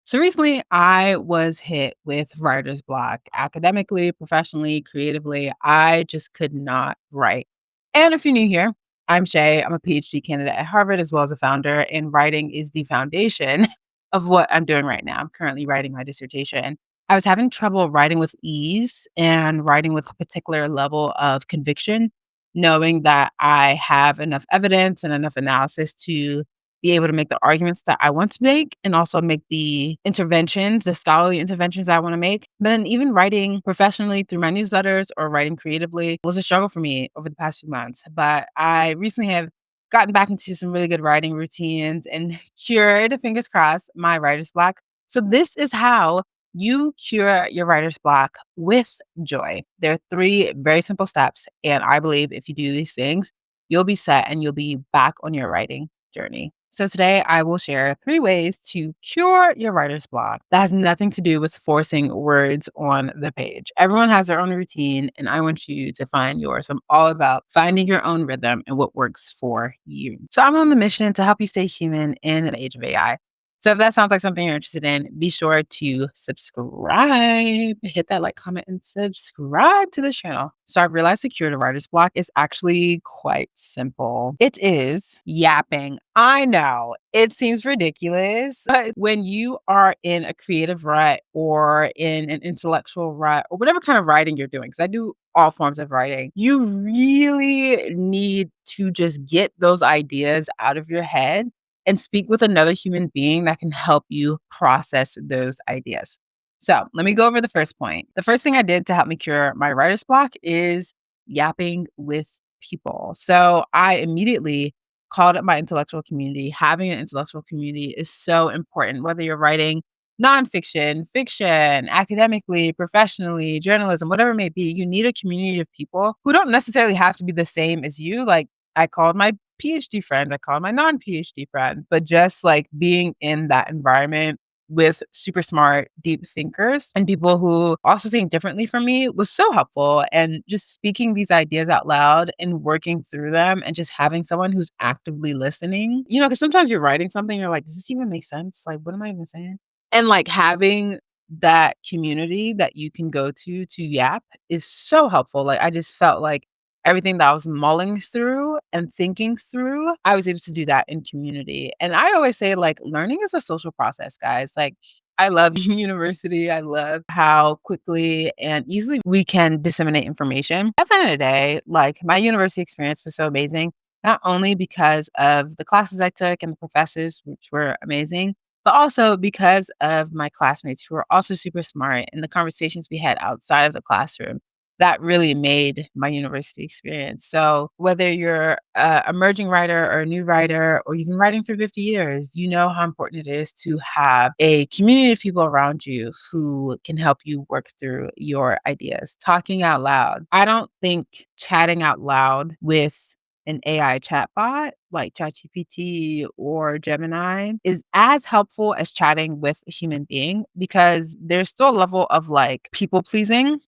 So recently, I was hit with writer's block academically, professionally, creatively. I just could not write. And if you're new here, I'm Shae. I'm a PhD candidate at Harvard as well as a founder, and writing is the foundation of what I'm doing right now. I'm currently writing my dissertation. I was having trouble writing with ease and writing with a particular level of conviction, knowing that I have enough evidence and enough analysis to be able to make the arguments that I want to make and also make the interventions, the scholarly interventions that I want to make. But then even writing professionally through my newsletters or writing creatively was a struggle for me over the past few months. But I recently have gotten back into some really good writing routines and cured, fingers crossed, my writer's block. So this is how you cure your writer's block with joy. There are three very simple steps. And I believe if you do these things, you'll be set and you'll be back on your writing journey. So today I will share three ways to cure your writer's block that has nothing to do with forcing words on the page. Everyone has their own routine, and I want you to find yours. I'm all about finding your own rhythm and what works for you. So I'm on the mission to help you stay human in the age of AI. So if that sounds like something you're interested in, be sure to subscribe, hit that like, comment, and subscribe to the channel. So I realized to cure the writer's block is actually quite simple. It is yapping. I know it seems ridiculous, but when you are in a creative rut or in an intellectual rut or whatever kind of writing you're doing, because I do all forms of writing, you really need to just get those ideas out of your head and speak with another human being that can help you process those ideas. So let me go over the first point. The first thing I did to help me cure my writer's block is yapping with people. So I immediately called up my intellectual community. Having an intellectual community is so important, whether you're writing nonfiction, fiction, academically, professionally, journalism, whatever it may be. You need a community of people who don't necessarily have to be the same as you. Like I called my PhD friends, I called my non-PhD friends, but just like being in that environment with super smart, deep thinkers and people who also think differently from me was so helpful. And just speaking these ideas out loud and working through them and just having someone who's actively listening, because sometimes you're writing something, you're like, does this even make sense? Like, what am I even saying? And like having that community that you can go to yap is so helpful. Like, I just felt like everything that I was mulling through and thinking through, I was able to do that in community. And I always say, like, learning is a social process, guys. Like, I love university. I love how quickly and easily we can disseminate information. At the end of the day, like, my university experience was so amazing, not only because of the classes I took and the professors, which were amazing, but also because of my classmates who were also super smart and the conversations we had outside of the classroom that really made my university experience. So whether you're a emerging writer or a new writer, or you've been writing for 50 years, you know how important it is to have a community of people around you who can help you work through your ideas. Talking out loud. I don't think chatting out loud with an AI chatbot like ChatGPT or Gemini is as helpful as chatting with a human being, because there's still a level of like people pleasing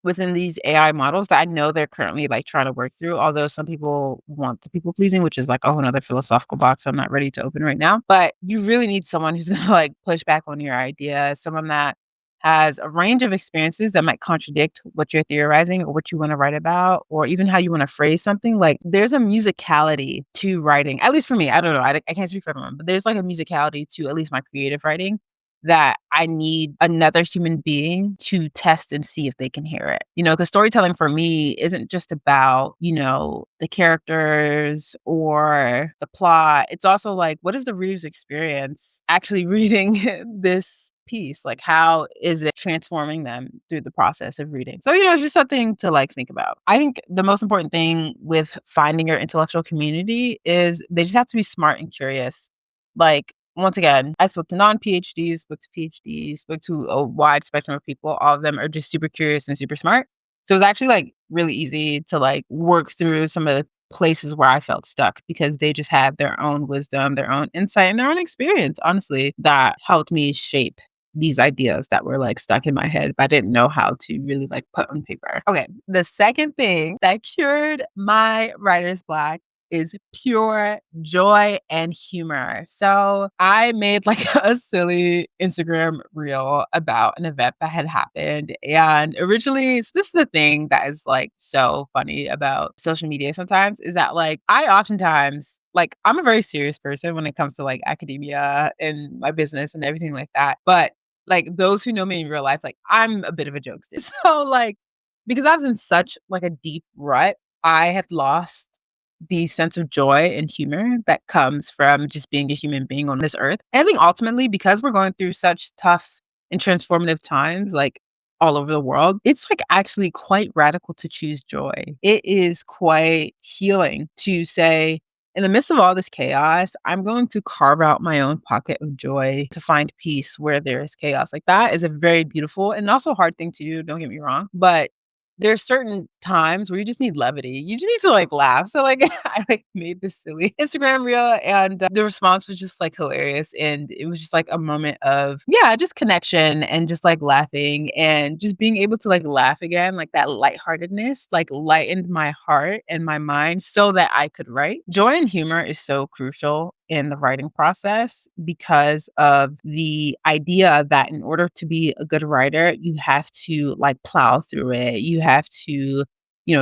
within these AI models that I know they're currently like trying to work through. Although some people want the people pleasing, which is like a whole nother philosophical box I'm not ready to open right now. But you really need someone who's gonna like push back on your idea, someone that has a range of experiences that might contradict what you're theorizing or what you want to write about, or even how you want to phrase something. Like there's a musicality to writing, at least for me. I don't know. I can't speak for everyone, but there's like a musicality to at least my creative writing that I need another human being to test and see if they can hear it. Because storytelling for me isn't just about, the characters or the plot. It's also like, what is the reader's experience actually reading this piece? Like, how is it transforming them through the process of reading? So, it's just something to like think about. I think the most important thing with finding your intellectual community is they just have to be smart and curious. Like, once again, I spoke to non-PhDs, spoke to PhDs, spoke to a wide spectrum of people. All of them are just super curious and super smart. So it was actually like really easy to like work through some of the places where I felt stuck, because they just had their own wisdom, their own insight, and their own experience, honestly, that helped me shape these ideas that were like stuck in my head, but I didn't know how to really like put on paper. Okay. The second thing that cured my writer's block is pure joy and humor. So I made like a silly Instagram reel about an event that had happened. And originally, so this is the thing that is like so funny about social media sometimes is that like I oftentimes like I'm a very serious person when it comes to like academia and my business and everything like that. But like those who know me in real life, like I'm a bit of a jokester. So like because I was in such like a deep rut, I had lost the sense of joy and humor that comes from just being a human being on this earth. And I think ultimately, because we're going through such tough and transformative times, like all over the world, it's like actually quite radical to choose joy. It is quite healing to say, in the midst of all this chaos, I'm going to carve out my own pocket of joy to find peace where there is chaos. Like that is a very beautiful and also hard thing to do. Don't get me wrong. But there's certain times where you just need levity. You just need to like laugh. So like I like made this silly Instagram reel and the response was just like hilarious and it was just like a moment of yeah, just connection and just like laughing and just being able to like laugh again, like that lightheartedness like lightened my heart and my mind so that I could write. Joy and humor is so crucial in the writing process because of the idea that in order to be a good writer, you have to like plow through it. You have to,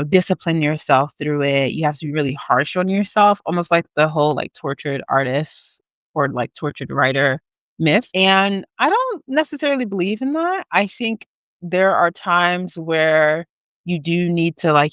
discipline yourself through it. You have to be really harsh on yourself, almost like the whole like tortured artist or like tortured writer myth. And I don't necessarily believe in that. I think there are times where you do need to like,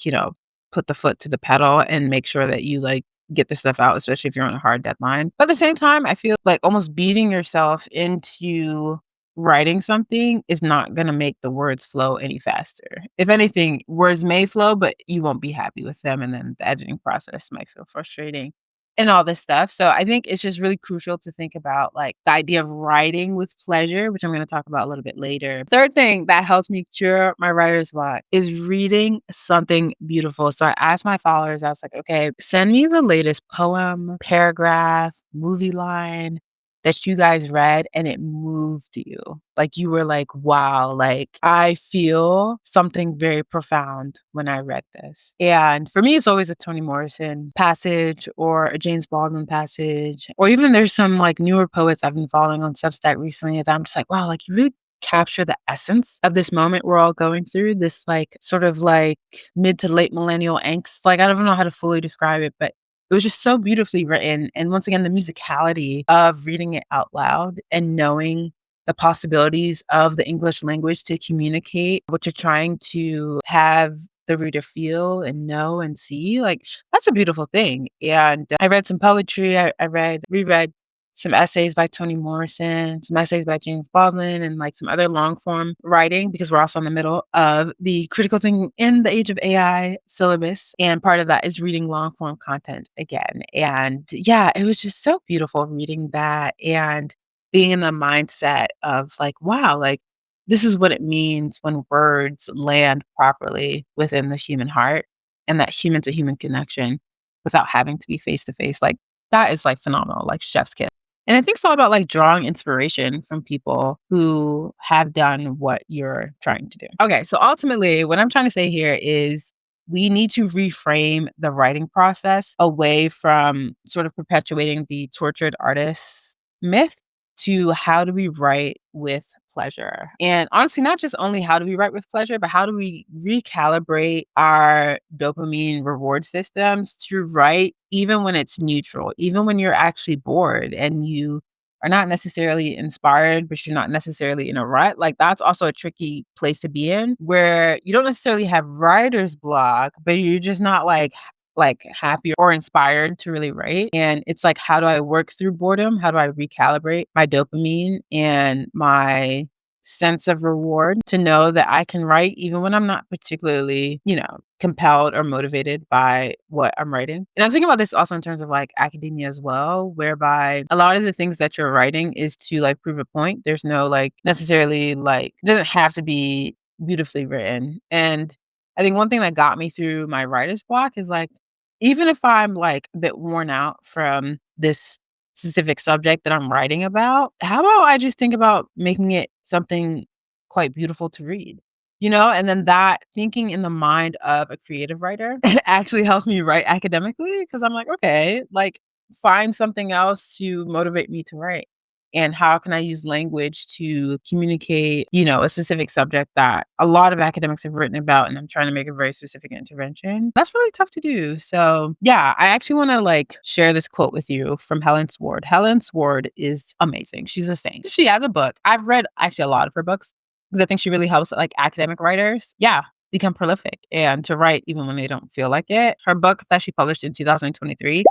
put the foot to the pedal and make sure that you like get this stuff out, especially if you're on a hard deadline. But at the same time, I feel like almost beating yourself into writing something is not going to make the words flow any faster. If anything, words may flow, but you won't be happy with them. And then the editing process might feel frustrating and all this stuff. So I think it's just really crucial to think about like the idea of writing with pleasure, which I'm going to talk about a little bit later. Third thing that helps me cure my writer's block is reading something beautiful. So I asked my followers, I was like, okay, send me the latest poem, paragraph, movie line that you guys read and it moved you. Like you were like, wow, like I feel something very profound when I read this. And for me, it's always a Toni Morrison passage or a James Baldwin passage, or even there's some like newer poets I've been following on Substack recently that I'm just like, wow, like you really capture the essence of this moment we're all going through, this like sort of like mid to late millennial angst. Like I don't know how to fully describe it, but it was just so beautifully written. And once again, the musicality of reading it out loud and knowing the possibilities of the English language to communicate what you're trying to have the reader feel and know and see. Like, that's a beautiful thing. And I read some poetry. Reread some essays by Toni Morrison, some essays by James Baldwin, and like some other long form writing because we're also in the middle of the critical thinking in the age of AI syllabus. And part of that is reading long form content again. And yeah, it was just so beautiful reading that and being in the mindset of like, wow, like this is what it means when words land properly within the human heart and that human to human connection without having to be face to face. Like that is like phenomenal, like chef's kiss. And I think it's all about like drawing inspiration from people who have done what you're trying to do. Okay, so ultimately, what I'm trying to say here is we need to reframe the writing process away from sort of perpetuating the tortured artist myth to how do we write with pleasure. And honestly, not just only how do we write with pleasure, but how do we recalibrate our dopamine reward systems to write even when it's neutral, even when you're actually bored and you are not necessarily inspired, but you're not necessarily in a rut. Like that's also a tricky place to be in where you don't necessarily have writer's block, but you're just not like happy or inspired to really write. And it's like, how do I work through boredom? How do I recalibrate my dopamine and my sense of reward to know that I can write even when I'm not particularly, compelled or motivated by what I'm writing. And I'm thinking about this also in terms of like academia as well, whereby a lot of the things that you're writing is to like prove a point. There's no like necessarily like, it doesn't have to be beautifully written. And I think one thing that got me through my writer's block is like, even if I'm like a bit worn out from this specific subject that I'm writing about, how about I just think about making it something quite beautiful to read? And then that thinking in the mind of a creative writer actually helps me write academically because I'm like, okay, like find something else to motivate me to write. And how can I use language to communicate, a specific subject that a lot of academics have written about, and I'm trying to make a very specific intervention. That's really tough to do. So, yeah, I actually want to share this quote with you from Helen Sward. Helen Sward is amazing. She's a saint. She has a book. I've read actually a lot of her books because I think she really helps academic writers, become prolific and to write even when they don't feel like it. Her book that she published in 2023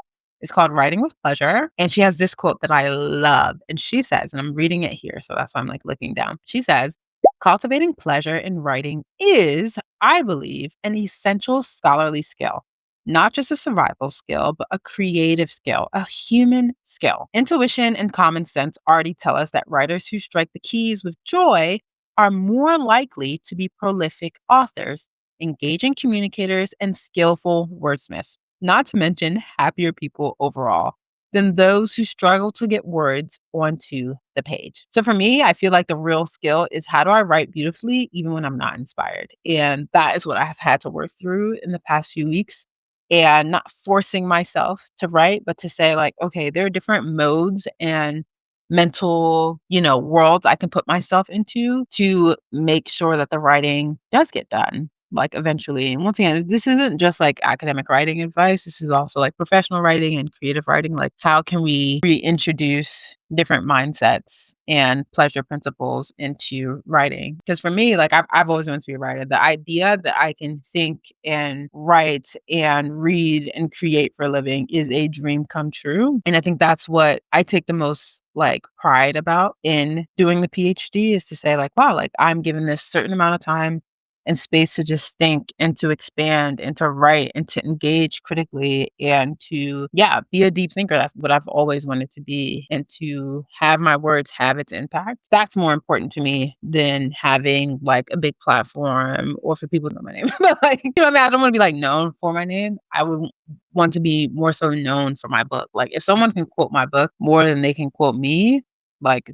is called Writing with Pleasure. And she has this quote that I love. And she says, and I'm reading it here, so that's why I'm looking down. She says, cultivating pleasure in writing is, I believe, an essential scholarly skill. Not just a survival skill, but a creative skill, a human skill. Intuition and common sense already tell us that writers who strike the keys with joy are more likely to be prolific authors, engaging communicators, and skillful wordsmiths, not to mention happier people overall than those who struggle to get words onto the page. So for me, I feel like the real skill is how do I write beautifully even when I'm not inspired? And that is what I have had to work through in the past few weeks. And not forcing myself to write, but to say, okay, there are different modes and mental, worlds I can put myself into to make sure that the writing does get done, eventually. And once again, this isn't just academic writing advice. This is also professional writing and creative writing. How can we reintroduce different mindsets and pleasure principles into writing? Because for me, I've always wanted to be a writer. The idea that I can think and write and read and create for a living is a dream come true. And I think that's what I take the most pride about in doing the PhD, is to say wow, I'm given this certain amount of time and space to just think and to expand and to write and to engage critically and to, be a deep thinker. That's what I've always wanted to be, and to have my words have its impact. That's more important to me than having a big platform or for people to know my name. But I don't want to be known for my name. I would want to be more so known for my book. If someone can quote my book more than they can quote me,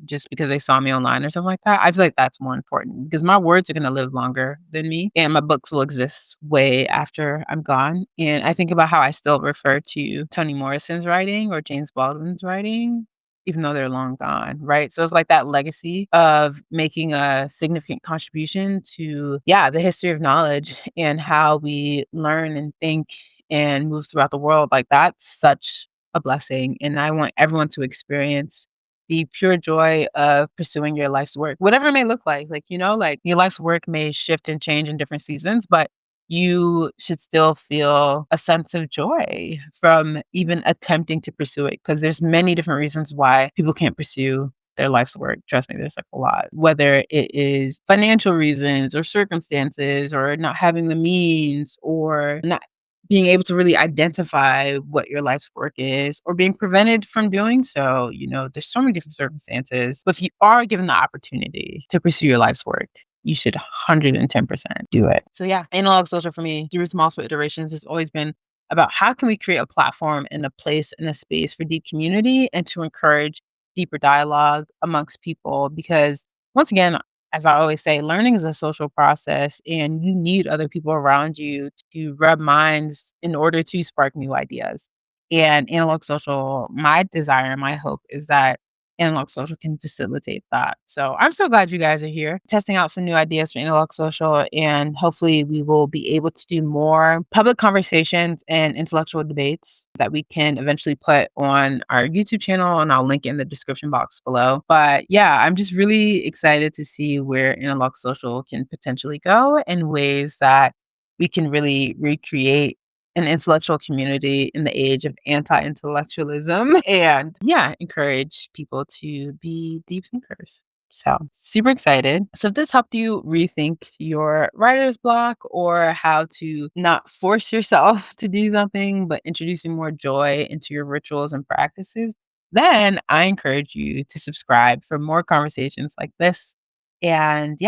just because they saw me online or something like that, I feel like that's more important because my words are going to live longer than me and my books will exist way after I'm gone. And I think about how I still refer to Toni Morrison's writing or James Baldwin's writing, even though they're long gone, right? So it's that legacy of making a significant contribution to, the history of knowledge and how we learn and think and move throughout the world. That's such a blessing. And I want everyone to experience the pure joy of pursuing your life's work, whatever it may look like. Your life's work may shift and change in different seasons, but you should still feel a sense of joy from even attempting to pursue it. Because there's many different reasons why people can't pursue their life's work. Trust me, there's a lot. Whether it is financial reasons or circumstances or not having the means or not being able to really identify what your life's work is or being prevented from doing so. There's so many different circumstances. But if you are given the opportunity to pursue your life's work, you should 110% do it. So analog social for me through its multiple iterations has always been about how can we create a platform and a place and a space for deep community and to encourage deeper dialogue amongst people. Because once again, as I always say, learning is a social process and you need other people around you to rub minds in order to spark new ideas. And analog social, my desire, my hope is that analog social can facilitate that. So I'm so glad you guys are here testing out some new ideas for analog social. And hopefully we will be able to do more public conversations and intellectual debates that we can eventually put on our YouTube channel. And I'll link it in the description box below. But I'm just really excited to see where analog social can potentially go in ways that we can really recreate an intellectual community in the age of anti-intellectualism and encourage people to be deep thinkers. So super excited. So if this helped you rethink your writer's block or how to not force yourself to do something, but introducing more joy into your rituals and practices, then I encourage you to subscribe for more conversations like this. And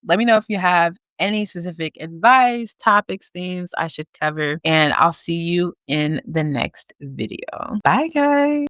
let me know if you have any specific advice, topics, themes I should cover, and I'll see you in the next video. Bye, guys.